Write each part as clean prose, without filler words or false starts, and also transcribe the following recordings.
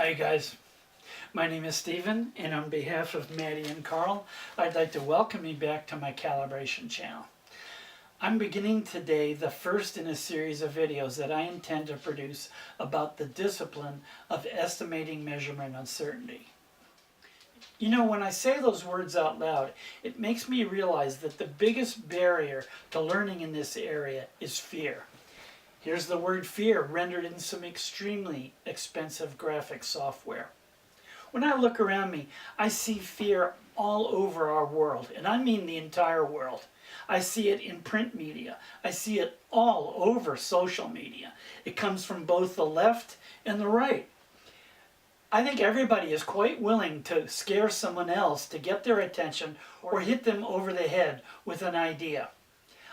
Hi guys, my name is Stephen, and on behalf of Maddie and Carl, I'd like to welcome you back to my calibration channel. I'm beginning today the first in a series of videos that I intend to produce about the discipline of estimating measurement uncertainty. You know, when I say those words out loud, it makes me realize that the biggest barrier to learning in this area is fear. Here's the word fear rendered in some extremely expensive graphic software. When I look around me, I see fear all over our world, and I mean the entire world. I see it in print media. I see it all over social media. It comes from both the left and the right. I think everybody is quite willing to scare someone else to get their attention or hit them over the head with an idea.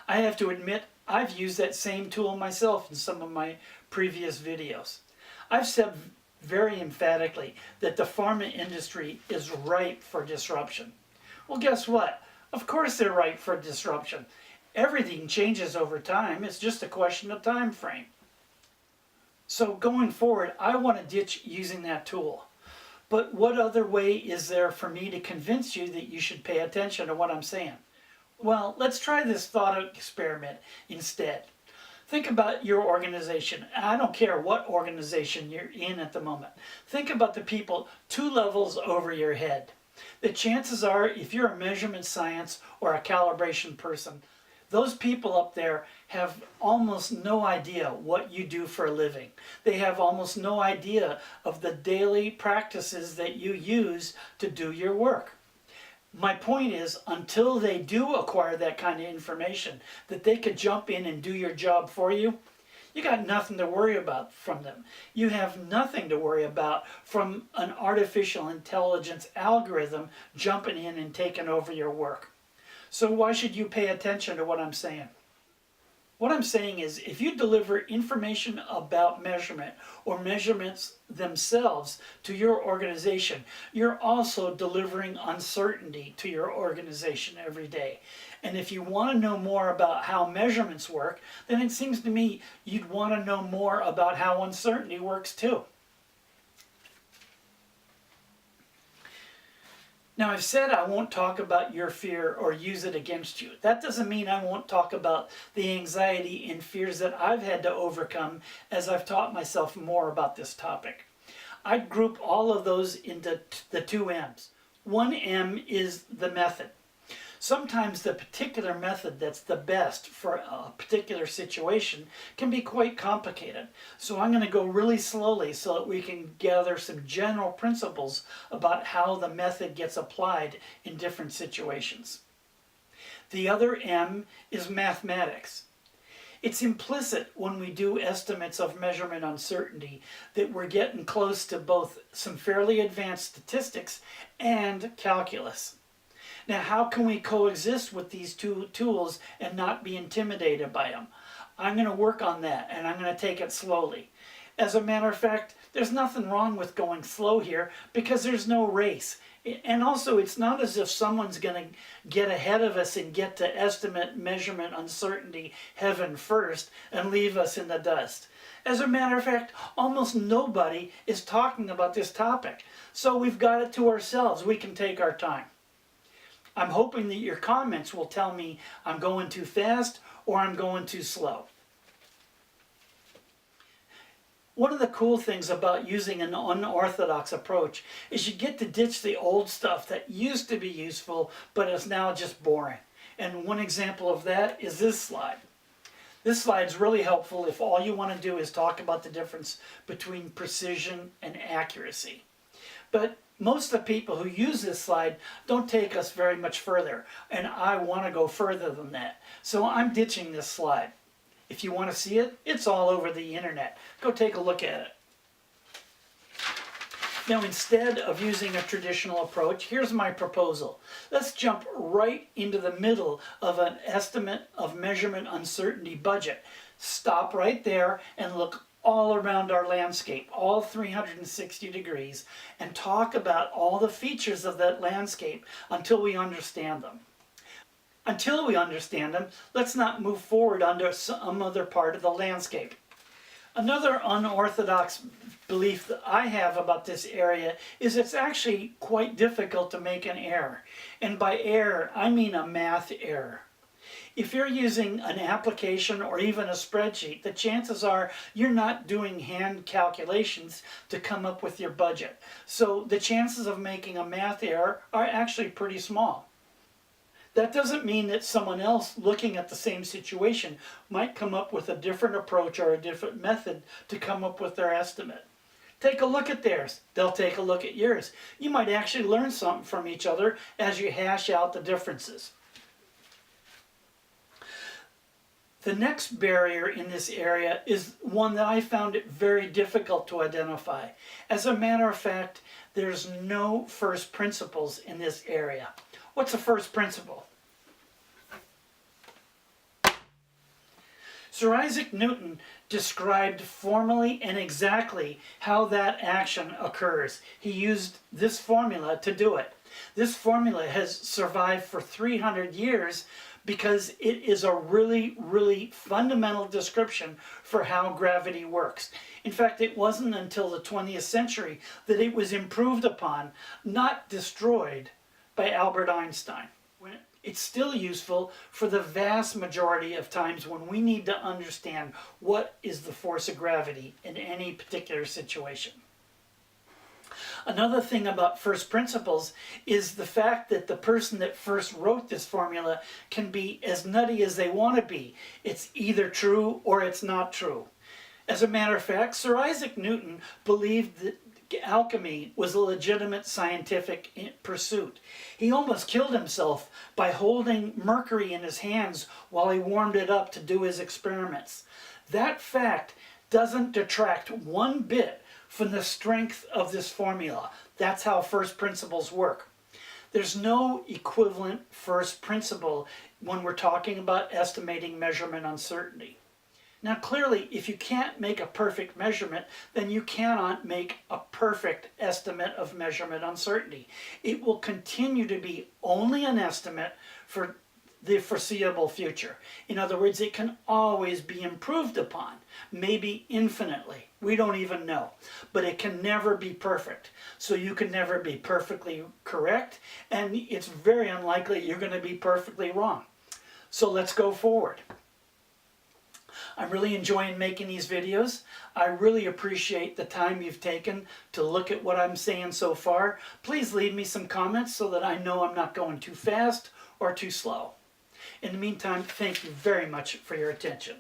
I have to admit, I've used that same tool myself in some of my previous videos. I've said very emphatically that the pharma industry is ripe for disruption. Well, guess what? Of course they're ripe for disruption. Everything changes over time. It's just a question of time frame. So going forward, I want to ditch using that tool. But what other way is there for me to convince you that you should pay attention to what I'm saying? Well, let's try this thought experiment instead. Think about your organization. I don't care what organization you're in at the moment. Think about the people 2 levels over your head. The chances are, if you're a measurement science or a calibration person, those people up there have almost no idea what you do for a living. They have almost no idea of the daily practices that you use to do your work. My point is, until they do acquire that kind of information, that they could jump in and do your job for you, you got nothing to worry about from them. You have nothing to worry about from an artificial intelligence algorithm jumping in and taking over your work. So why should you pay attention to what I'm saying? What I'm saying is, if you deliver information about measurement or measurements themselves to your organization, you're also delivering uncertainty to your organization every day. And if you want to know more about how measurements work, then it seems to me you'd want to know more about how uncertainty works too. Now, I've said I won't talk about your fear or use it against you. That doesn't mean I won't talk about the anxiety and fears that I've had to overcome as I've taught myself more about this topic. I'd group all of those into the 2 M's. 1 M is the method. Sometimes the particular method that's the best for a particular situation can be quite complicated. So I'm going to go really slowly so that we can gather some general principles about how the method gets applied in different situations. The other M is mathematics. It's implicit when we do estimates of measurement uncertainty that we're getting close to both some fairly advanced statistics and calculus. Now, how can we coexist with these 2 tools and not be intimidated by them? I'm going to work on that, and I'm going to take it slowly. As a matter of fact, there's nothing wrong with going slow here because there's no race. And also, it's not as if someone's going to get ahead of us and get to estimate measurement uncertainty heaven first and leave us in the dust. As a matter of fact, almost nobody is talking about this topic. So we've got it to ourselves. We can take our time. I'm hoping that your comments will tell me I'm going too fast or I'm going too slow. One of the cool things about using an unorthodox approach is you get to ditch the old stuff that used to be useful but is now just boring. And one example of that is this slide. This slide is really helpful if all you want to do is talk about the difference between precision and accuracy. But most of the people who use this slide don't take us very much further, and I want to go further than that. So I'm ditching this slide. If you want to see it, it's all over the internet. Go take a look at it. Now, instead of using a traditional approach, here's my proposal. Let's jump right into the middle of an estimate of measurement uncertainty budget. Stop right there and look all around our landscape, all 360 degrees, and talk about all the features of that landscape until we understand them. Until we understand them, let's not move forward under some other part of the landscape. Another unorthodox belief that I have about this area is it's actually quite difficult to make an error. And by error, I mean a math error. If you're using an application or even a spreadsheet, the chances are you're not doing hand calculations to come up with your budget. So the chances of making a math error are actually pretty small. That doesn't mean that someone else looking at the same situation might come up with a different approach or a different method to come up with their estimate. Take a look at theirs. They'll take a look at yours. You might actually learn something from each other as you hash out the differences. The next barrier in this area is one that I found it very difficult to identify. As a matter of fact, there's no first principles in this area. What's a first principle? Sir Isaac Newton described formally and exactly how that action occurs. He used this formula to do it. This formula has survived for 300 years because it is a really, really fundamental description for how gravity works. In fact, it wasn't until the 20th century that it was improved upon, not destroyed, by Albert Einstein. It's still useful for the vast majority of times when we need to understand what is the force of gravity in any particular situation. Another thing about first principles is the fact that the person that first wrote this formula can be as nutty as they want to be. It's either true or it's not true. As a matter of fact, Sir Isaac Newton believed that alchemy was a legitimate scientific pursuit. He almost killed himself by holding mercury in his hands while he warmed it up to do his experiments. That fact doesn't detract one bit from the strength of this formula. That's how first principles work. There's no equivalent first principle when we're talking about estimating measurement uncertainty. Now clearly, if you can't make a perfect measurement, then you cannot make a perfect estimate of measurement uncertainty. It will continue to be only an estimate for the foreseeable future. In other words, it can always be improved upon, maybe infinitely. We don't even know. But it can never be perfect. So you can never be perfectly correct, and it's very unlikely you're going to be perfectly wrong. So let's go forward. I'm really enjoying making these videos. I really appreciate the time you've taken to look at what I'm saying so far. Please leave me some comments so that I know I'm not going too fast or too slow. In the meantime, thank you very much for your attention.